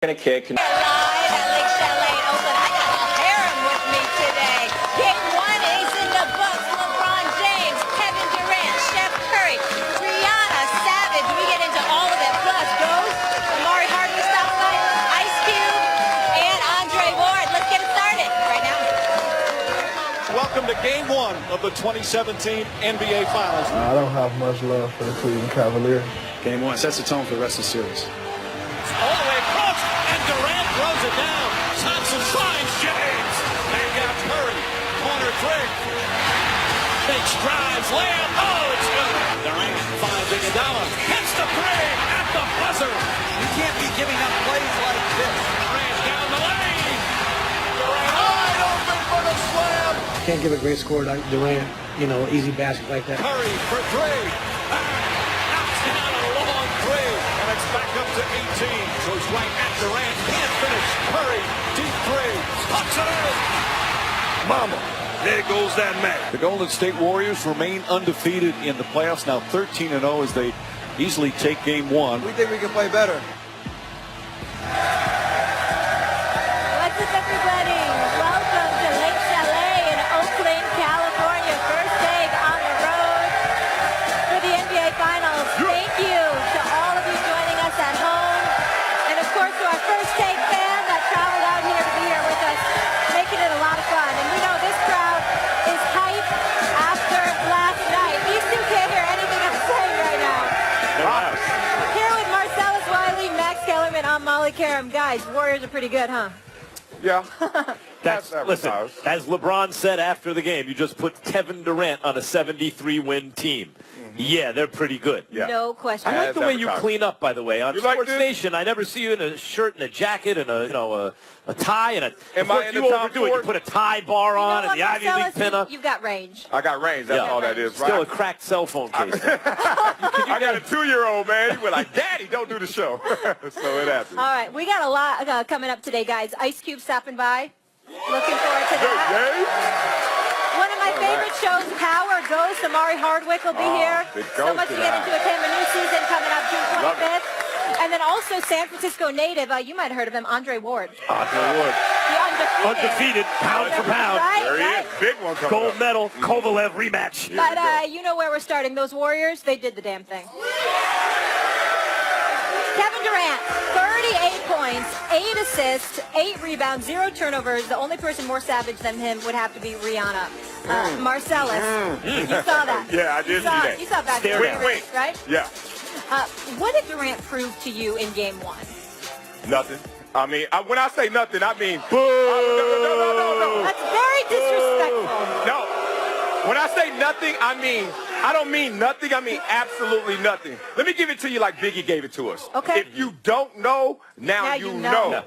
Gonna kick. Live at Lake Chalet in Oakland. I got a harem with me today. Game 1 is in the books. LeBron James, Kevin Durant, Steph Curry, Rihanna, Savage. We get into all of it. Plus, Ghost, Amari Hardwick stops by, Ice Cube, and Andre Ward. Let's get it started right now. Welcome to Game 1 of the 2017 NBA Finals. I don't have much love for the Cleveland Cavaliers. Game 1 sets the tone for the rest of the series. All the way across, and Durant throws it down. Thompson finds James. They got Curry. Corner three. Big drives, layup. Oh, it's good. Durant, $5 million. Hits the three at the buzzer. You can't be giving up plays like this. Durant down the lane. Durant wide open for the slam. Can't give a great score like Durant, easy basket like that. Curry for three. Knocks down a long three. And it's back up to 18. Goes right at Durant. Can't finish. Curry, deep three. Pucks it in. Mama. There goes that man. The Golden State Warriors remain undefeated in the playoffs, now 13-0 as they easily take Game 1. We think we can play better. What's up, everybody? Welcome to Lake Chalet in Oakland, California. First day on the road for the NBA Finals. Thank you to all of you joining us at home. And, of course, to our First Take fan that traveled out here to be here with us, making it a lot of fun. And we know this crowd is hype after last night. These two can't hear anything I'm saying right now. Here with Marcellus Wiley, Max Kellerman, I'm Molly Karam. Guys, Warriors are pretty good, huh? Yeah. Listen, as LeBron said after the game, you just put Kevin Durant on a 73-win team. Yeah, they're pretty good. Yeah. No question. I like the way you clean up, by the way. On Sports Nation, I never see you in a shirt and a jacket and a tie and a. Am I in the you top overdo it. four? You put a tie bar on and the Ivy League pinner. You've got range. I got range. That's all that is, right? Still a cracked cell phone case. I got a 2-year-old, man. He was like, Daddy, don't do the show. So it happens. All right, we got a lot coming up today, guys. Ice Cube stopping by. Looking forward to that. One of my favorite shows, Power Ghost. Amari Hardwick will be here. So much to get into with him. A new season coming up June 25th. And then also San Francisco native, you might have heard of him, Andre Ward. Andre Ward. The Undefeated, pound for pound. There he is. Big one coming Gold up. medal, Kovalev rematch. But you know where we're starting. Those Warriors, they did the damn thing. Kevin Durant, 38 points, 8 assists, 8 rebounds, 0 turnovers. The only person more savage than him would have to be Rihanna. Marcellus, you saw that. Yeah, I did see that. You saw that, Wink. right? Yeah. What did Durant prove to you in Game 1? Nothing. I mean, when I say nothing, I mean boo. No. That's very disrespectful. No. When I say nothing, I don't mean nothing. I mean absolutely nothing. Let me give it to you like Biggie gave it to us. Okay. If you don't know, now you know.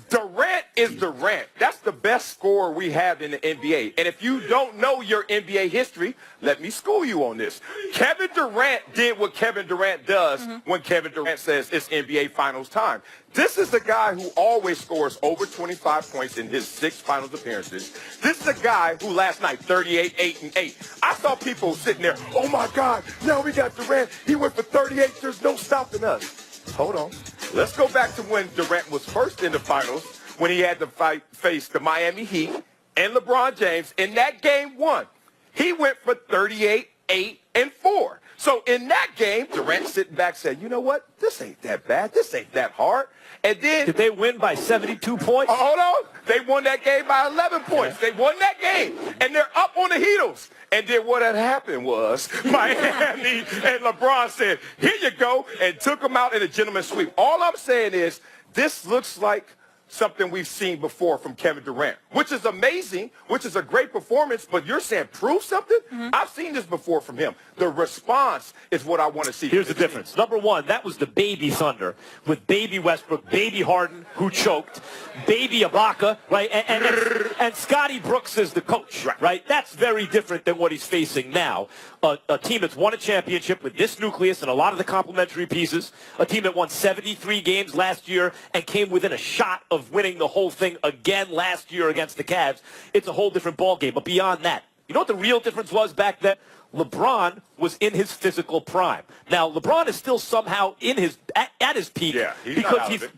Durant is Durant. That's the best scorer we have in the NBA. And if you don't know your NBA history, let me school you on this. Kevin Durant did what Kevin Durant does when Kevin Durant says it's NBA Finals time. This is a guy who always scores over 25 points in his 6 finals appearances. This is a guy who last night, 38, 8, and 8. I saw people sitting there, oh, my God, now we got Durant. He went for 38. There's no stopping us. Hold on. Let's go back to when Durant was first in the finals, when he had to face the Miami Heat and LeBron James. In that Game 1, he went for 38, 8, and 4. So in that game, Durant sitting back said, you know what? This ain't that bad. This ain't that hard. And then... Did they win by 72 points? Hold on. They won that game by 11 points. They won that game. And they're up on the Heatles. And then what had happened was Miami and LeBron said, here you go, and took them out in a gentleman's sweep. All I'm saying is this looks like something we've seen before from Kevin Durant, which is amazing, which is a great performance, but you're saying prove something? I've seen this before from him. The response is what I want to see. Here's the difference. Number one, that was the baby Thunder with baby Westbrook, baby Harden, who choked, baby Ibaka, right? And Scotty Brooks is the coach, right? That's very different than what he's facing now. A team that's won a championship with this nucleus and a lot of the complementary pieces, a team that won 73 games last year and came within a shot of winning the whole thing again last year against the Cavs. It's a whole different ballgame. But beyond that, you know what the real difference was back then? LeBron was in his physical prime. Now, LeBron is still somehow at his peak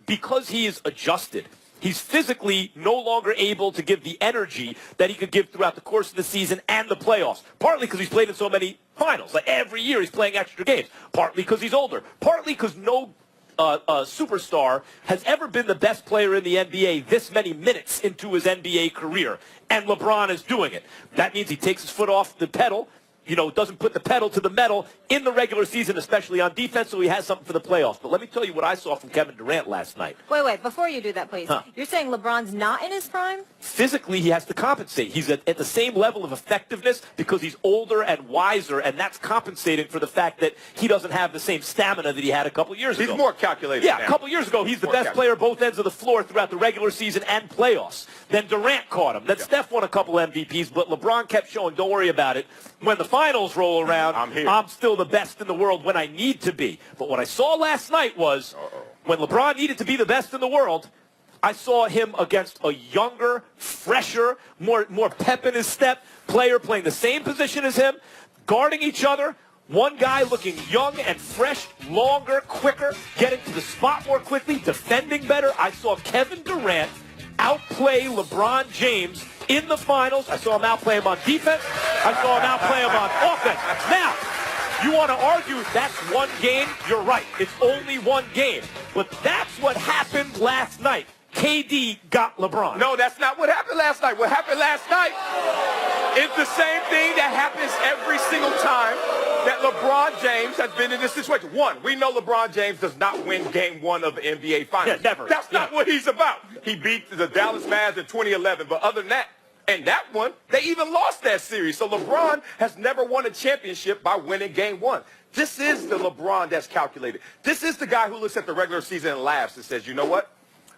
because he is adjusted. He's physically no longer able to give the energy that he could give throughout the course of the season and the playoffs, partly because he's played in so many finals. Like every year he's playing extra games, partly because he's older, partly because no superstar has ever been the best player in the NBA this many minutes into his NBA career, and LeBron is doing it. That means he takes his foot off the pedal, doesn't put the pedal to the metal in the regular season, especially on defense, so he has something for the playoffs. But let me tell you what I saw from Kevin Durant last night. Wait, before you do that, please. You're saying LeBron's not in his prime? Physically, he has to compensate. He's at the same level of effectiveness because he's older and wiser, and that's compensating for the fact that he doesn't have the same stamina that he had a couple years ago. He's more calculated Yeah, now. a couple years ago, he's the best player both ends of the floor throughout the regular season and playoffs. Then Durant caught him. Then Steph won a couple MVPs, but LeBron kept showing, don't worry about it. When the finals roll around, I'm still the best in the world when I need to be. But what I saw last night was when LeBron needed to be the best in the world, I saw him against a younger, fresher, more pep in his step player playing the same position as him, guarding each other. One guy looking young and fresh, longer, quicker, getting to the spot more quickly, defending better. I saw Kevin Durant outplay LeBron James in the finals. I saw him outplay him on defense. I saw him outplay him on offense. Now, you want to argue that's one game? You're right. It's only one game. But that's what happened last night. KD got LeBron. No, that's not what happened last night. What happened last night is the same thing that happens every single time that LeBron James has been in this situation. One, we know LeBron James does not win game one of the NBA Finals. Yeah, never. That's not what he's about. He beat the Dallas Mavs in 2011, but other than that, and that one, they even lost that series. So LeBron has never won a championship by winning game one. This is the LeBron that's calculated. This is the guy who looks at the regular season and laughs and says, you know what?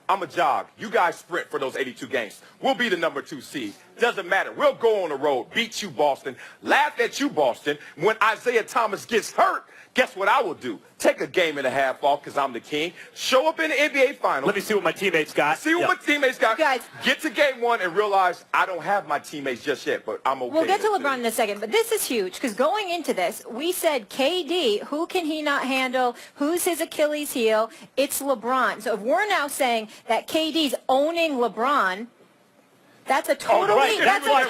I'm a jog. You guys sprint for those 82 games. We'll be the number 2 seed. Doesn't matter. We'll go on the road, beat you, Boston, laugh at you, Boston. When Isaiah Thomas gets hurt, guess what I will do? Take a game and a half off because I'm the king. Show up in the NBA Finals. Let me see what my teammates got. See what my teammates got. You guys, get to game one and realize I don't have my teammates just yet, but I'm okay. We'll get to LeBron in a second, but this is huge because going into this, we said KD, who can he not handle? Who's his Achilles heel? It's LeBron. So if we're now saying that KD's owning LeBron, that's a totally, different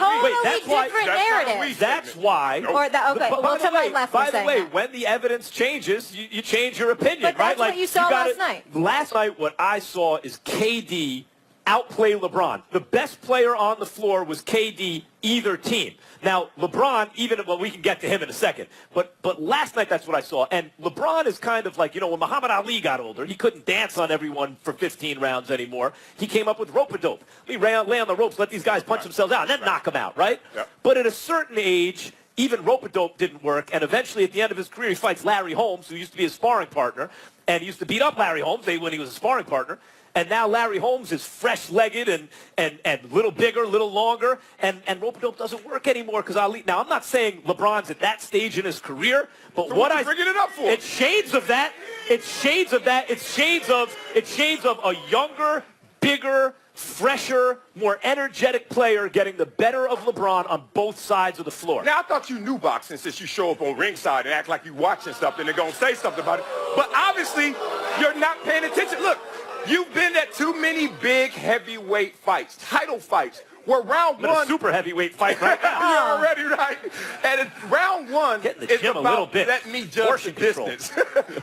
narrative. That's why. Or that, okay, well, somebody left By the way, when the evidence changes, you change your opinion, but right? That's what you saw last night. Last night, what I saw is KD outplay LeBron. The best player on the floor was KD, either team. Now, LeBron, we can get to him in a second, but last night that's what I saw. And LeBron is kind of like, when Muhammad Ali got older, he couldn't dance on everyone for 15 rounds anymore. He came up with rope-a-dope. We lay on the ropes, let these guys punch themselves out, and then knock them out, right? Yep. But at a certain age, even rope-a-dope didn't work, and eventually at the end of his career, he fights Larry Holmes, who used to be his sparring partner, and he used to beat up Larry Holmes when he was a sparring partner. And now Larry Holmes is fresh-legged and a little bigger, a little longer, and rope-a-dope doesn't work anymore because Ali. Now, I'm not saying LeBron's at that stage in his career, but so what I bringing it up for? It's shades of that. It's shades of that. It's shades of a younger, bigger, fresher, more energetic player getting the better of LeBron on both sides of the floor. Now, I thought you knew boxing since you show up on ringside and act like you watching something and going to say something about it. But obviously, you're not paying attention. Look. You've been at too many big heavyweight fights, title fights, where round one... a super heavyweight fight right now. You're already right. And round one is about let me judge the distance.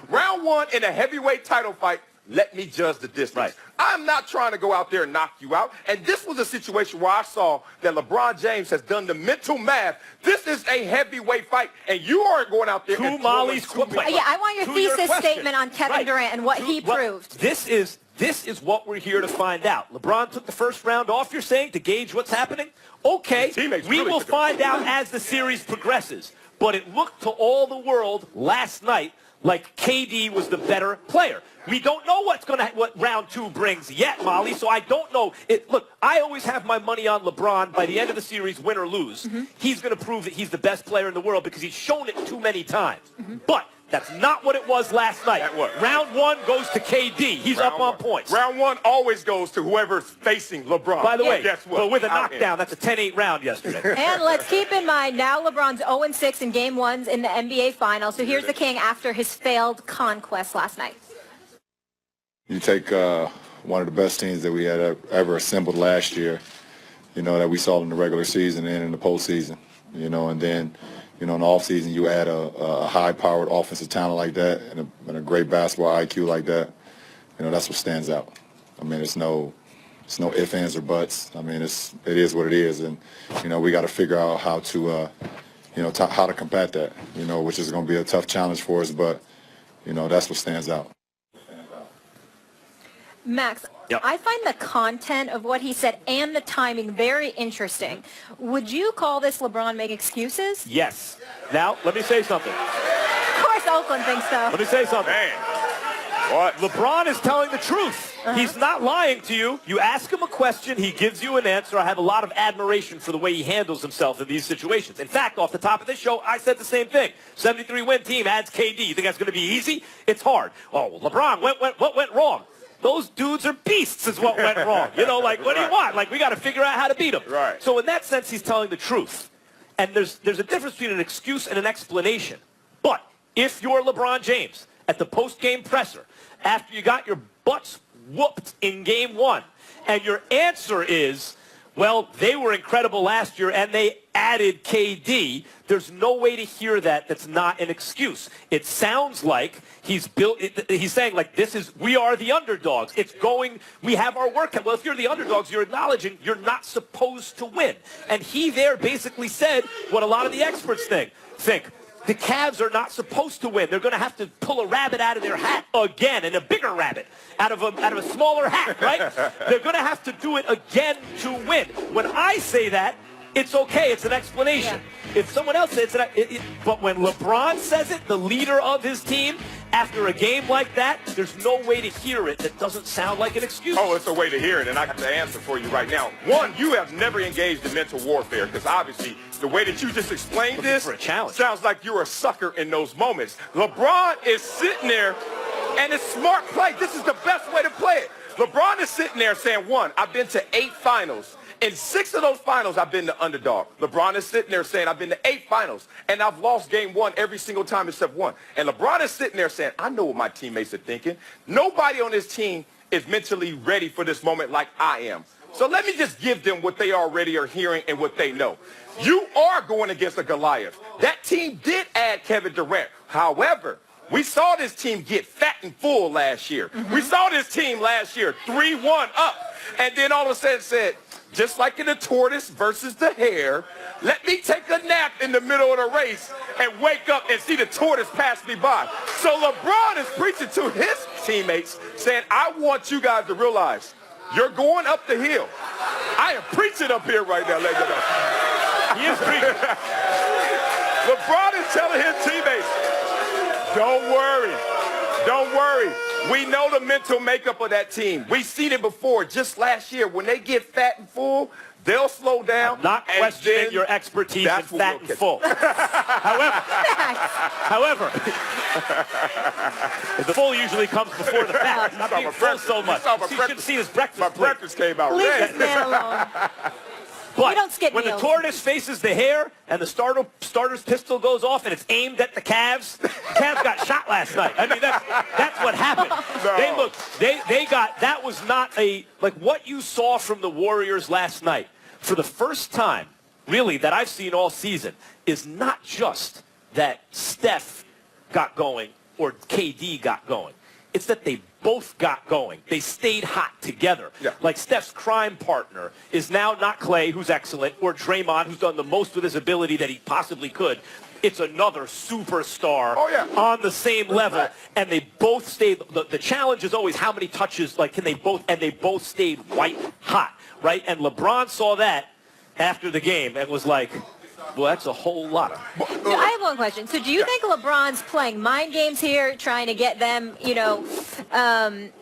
Round one in a heavyweight title fight, let me judge the distance. Right. I'm not trying to go out there and knock you out. And this was a situation where I saw that LeBron James has done the mental math. This is a heavyweight fight, and you aren't going out there and Molly's Yeah, I want your thesis statement on Kevin Durant and what he proved. This is what we're here to find out. LeBron took the first round off, you're saying, to gauge what's happening? Okay, we will find out as the series progresses. But it looked to all the world last night like KD was the better player. We don't know what round two brings yet, Molly, so I don't know. Look, I always have my money on LeBron by the end of the series, win or lose. He's going to prove that he's the best player in the world because he's shown it too many times. But That's not what it was last night. That what? Round one goes to KD. He's up on points. Round one always goes to whoever's facing LeBron. By the way, guess what? but with a knockdown, that's a 10-8 round yesterday. And let's keep in mind, now LeBron's 0-6 in game ones in the NBA Finals. So here's the King after his failed conquest last night. You take one of the best teams that we had ever assembled last year, you know, that we saw in the regular season and in the postseason, you know, and then, you know, in the offseason you add a high-powered offensive talent like that and a great basketball IQ like that, you know, that's what stands out. I mean, it's no ifs, ands, or buts. I mean, it is what it is, and, you know, we got to figure out how to, you know, how to combat that, you know, which is going to be a tough challenge for us, but, you know, that's what stands out. Max, Yep. I find the content of what he said and the timing very interesting. Would you call this LeBron make excuses? Yes. Now, let me say something. Of course Oakland thinks so. Let me say something. Man. What? LeBron is telling the truth. He's not lying to you. You ask him a question, he gives you an answer. I have a lot of admiration for the way he handles himself in these situations. In fact, off the top of this show, I said the same thing. 73-win team adds KD. You think that's going to be easy? It's hard. Oh, LeBron, what went wrong? Those dudes are beasts is what went wrong. You know, like, what do you want? Like, we got to figure out how to beat them. Right. So in that sense, he's telling the truth. And there's a difference between an excuse and an explanation. But if you're LeBron James at the post-game presser, after you got your butts whooped in game one, and your answer is, well, they were incredible last year, and they added KD, there's no way to hear that that's not an excuse. It sounds like he's saying, like, we are the underdogs. We have our work cut. Well, if you're the underdogs, you're acknowledging you're not supposed to win. And he there basically said what a lot of the experts think. The Cavs are not supposed to win. They're going to have to pull a rabbit out of their hat again, and a bigger rabbit out of a smaller hat, right? They're going to have to do it again to win. When I say that, it's okay. It's an explanation. Yeah. If someone else says it, but when LeBron says it, the leader of his team, after a game like that, there's no way to hear it that doesn't sound like an excuse. Oh, it's a way to hear it, and I got the answer for you right now. One, you have never engaged in mental warfare, because obviously the way that you just explained this for a challenge sounds like you're a sucker in those moments. LeBron is sitting there, and it's smart play. This is the best way to play it. LeBron is sitting there saying, one, I've been to 8 finals. In 6 of those finals, I've been the underdog. LeBron is sitting there saying, I've been to 8 finals, and I've lost game 1 every single time except 1. And LeBron is sitting there saying, I know what my teammates are thinking. Nobody on this team is mentally ready for this moment like I am. So let me just give them what they already are hearing and what they know. You are going against a Goliath. That team did add Kevin Durant. However, we saw this team get fat and full last year. We saw this team last year 3-1 up, and then all of a sudden said, just like in the tortoise versus the hare, let me take a nap in the middle of the race and wake up and see the tortoise pass me by. So LeBron is preaching to his teammates saying, I want you guys to realize you're going up the hill. I am preaching up here right now, ladies and gentlemen. He is preaching. LeBron is telling his teammates, don't worry. Don't worry. We know the mental makeup of that team. We've seen it before. Just last year, when they get fat and full, they'll slow down. I'm not questioning your expertise in fat and full. However, the full usually comes before the fat. Not being full so much. You should see his breakfast. My breakfast came out Leave red. this man alone. But don't skip when meals. the tortoise faces the hare and the starter's pistol goes off and it's aimed at the Cavs, the Cavs got shot last night. I mean, that's what happened. No. That was not like what you saw from the Warriors last night for the first time, really, that I've seen all season, is not just that Steph got going or KD got going. It's that they both got going. They stayed hot together. Yeah. Like Steph's crime partner is now not Clay, who's excellent, or Draymond, who's done the most with his ability that he possibly could. It's another superstar on the same level. Right. And they both stayed. The challenge is always how many touches, like, can they both, and they both stayed white hot, right? And LeBron saw that after the game and was like, well, that's a whole lot of. I have one question. So do you think LeBron's playing mind games here, trying to get them,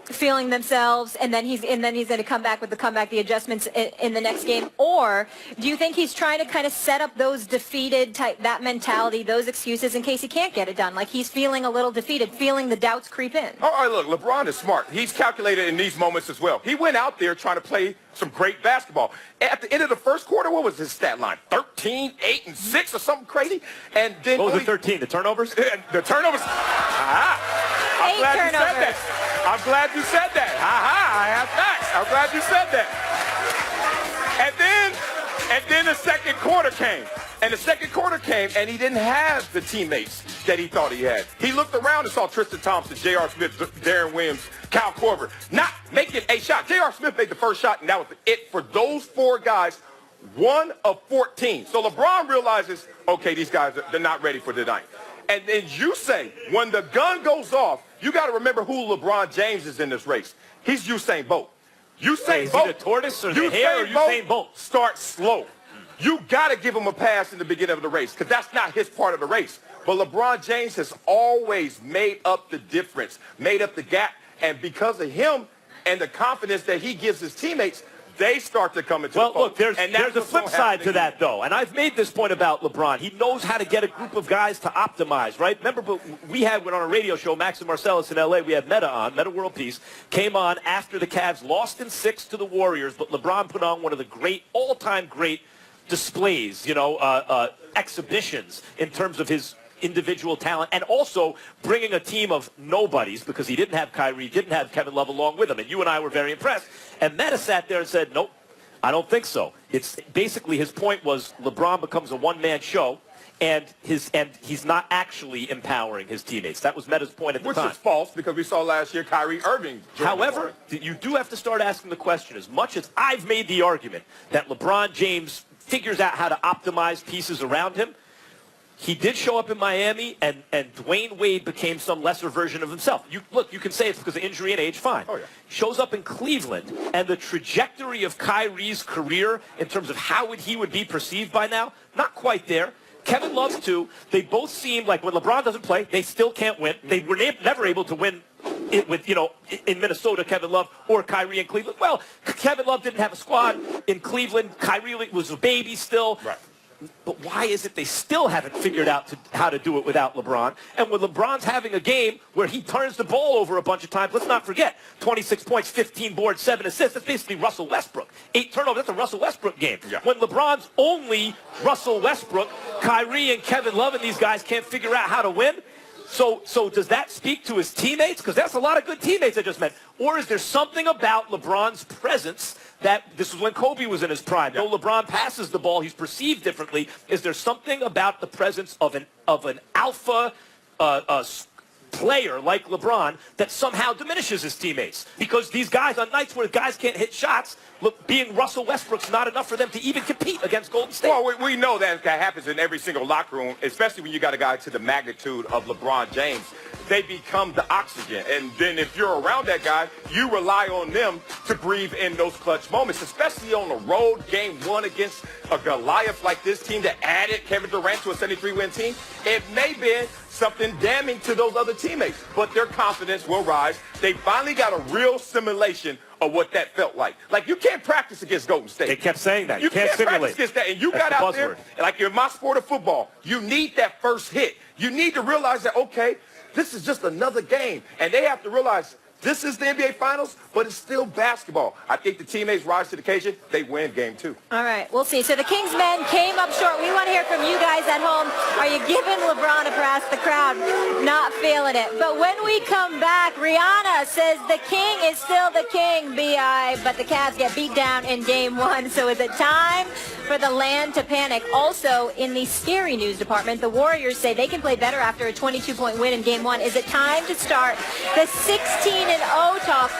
feeling themselves, and then he's going to come back with the comeback, the adjustments in the next game? Or do you think he's trying to kind of set up those defeated type, that mentality, those excuses in case he can't get it done? Like he's feeling a little defeated, feeling the doubts creep in. All right, look, LeBron is smart. He's calculated in these moments as well. He went out there trying to play some great basketball. At the end of the first quarter, what was his stat line? 13, 8, and 6 or something crazy? And then what was the 13? The turnovers? The turnovers. I'm glad you said that. I'm glad you said that. I have facts. I'm glad you said that. And then the second quarter came. And the second quarter came, and he didn't have the teammates that he thought he had. He looked around and saw Tristan Thompson, J.R. Smith, Darren Williams, Kyle Korver not making a shot. J.R. Smith made the first shot, and that was it for those 4 guys, 1 of 14. So LeBron realizes, okay, these guys, they're not ready for tonight. And then you say, when the gun goes off, you got to remember who LeBron James is in this race. He's Usain Bolt. Usain Bolt. Is he the tortoise or the hare or Usain Bolt? Start slow. You got to give him a pass in the beginning of the race because that's not his part of the race. But LeBron James has always made up the difference, made up the gap. And because of him and the confidence that he gives his teammates, they start to come into the fold. Well, look, there's a flip side to that, though. And I've made this point about LeBron. He knows how to get a group of guys to optimize, right? Remember, we had on a radio show, Max and Marcellus in L.A., we had Meta on, Meta World Peace, came on after the Cavs lost in 6 to the Warriors, but LeBron put on one of the great, all-time great displays, exhibitions in terms of his individual talent, and also bringing a team of nobodies because he didn't have Kyrie, didn't have Kevin Love along with him, and you and I were very impressed. And Meta sat there and said, nope, I don't think so. It's basically his point was LeBron becomes a one-man show, and he's not actually empowering his teammates. That was Meta's point at the time. Which is false because we saw last year Kyrie Irving. However, you do have to start asking the question, as much as I've made the argument that LeBron James figures out how to optimize pieces around him, he did show up in Miami, and Dwayne Wade became some lesser version of himself. You can say it's because of injury and age, fine. Oh, yeah. Shows up in Cleveland, and the trajectory of Kyrie's career in terms of how he would be perceived by now, not quite there. Kevin Love, too. They both seem like when LeBron doesn't play, they still can't win. They were never able to win with, in Minnesota, Kevin Love or Kyrie in Cleveland. Well, Kevin Love didn't have a squad in Cleveland. Kyrie was a baby still. Right. But why is it they still haven't figured out how to do it without LeBron? And when LeBron's having a game where he turns the ball over a bunch of times, let's not forget, 26 points, 15 boards, 7 assists. That's basically Russell Westbrook. 8 turnovers, that's a Russell Westbrook game. Yeah. When LeBron's only Russell Westbrook, Kyrie and Kevin Love and these guys can't figure out how to win. So does that speak to his teammates? Because that's a lot of good teammates I just met. Or is there something about LeBron's presence that this was when Kobe was in his prime? Yeah. Though LeBron passes the ball, he's perceived differently. Is there something about the presence of an alpha player like LeBron that somehow diminishes his teammates? Because these guys, on nights where guys can't hit shots, look, being Russell Westbrook's not enough for them to even compete against Golden State. Well, we know that happens in every single locker room, especially when you got a guy to the magnitude of LeBron James. They become the oxygen. And then if you're around that guy, you rely on them to breathe in those clutch moments, especially on the road, game 1 against a Goliath like this team that added Kevin Durant to a 73-win team. It may be something damning to those other teammates, but their confidence will rise. They finally got a real simulation of what that felt like. Like, you can't practice against Golden State. They kept saying that. You can't simulate. practice against that. And you That's got the out there, buzzword. like in my sport of football, you need that first hit. You need to realize that, okay, this is just another game. And they have to realize this is the NBA Finals, but it's still basketball. I think the teammates rise to the occasion. They win game 2. All right, we'll see. So the Kings men came up short. We want to hear from you guys at home. Are you giving LeBron a pass? The crowd not feeling it. But when we come back, Rihanna says the king is still the king, B.I., but the Cavs get beat down in game 1. So is it time for the land to panic? Also, in the scary news department, the Warriors say they can play better after a 22-point win in game 1. Is it time to start the 16-0 talk?